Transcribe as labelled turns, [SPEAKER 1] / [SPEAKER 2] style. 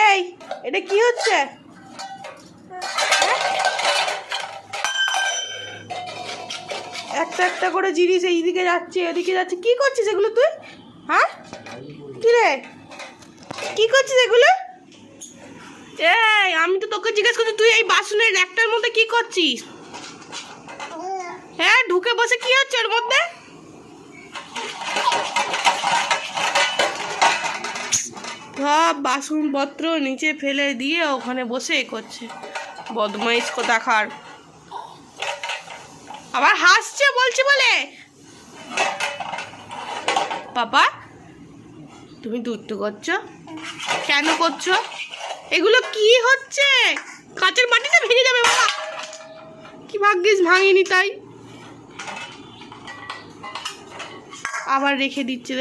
[SPEAKER 1] এই, এটা কি হচ্ছে? একটা একটা করে জিনিস এইদিকে যাচ্ছে এদিকে যাচ্ছে, কি করছিস এগুলো তুই? হ্যাঁ, কি রে, কি করছিস এগুলো? এই, আমি তো তোকে জিজ্ঞেস করছি, তুই এই বাসনের র্যাকটার মধ্যে কি করছিস? হ্যাঁ, ঢুকে বসে কি হচ্ছে ওর মধ্যে? সব বাসনপত্র নিচে ফেলে দিয়ে ওখানে বসে করছে, বদমাইশ কোথাকার। আবার হাসছে বলছি বলে। বাবা, তুমি দুষ্টু করছো কেন করছো? এগুলো কি হচ্ছে? কাঁচের মাটিতে ভেঙে যাবে বাবা। কি ভাগ্যিস ভাঙিনি, তাই আবার রেখে দিচ্ছে।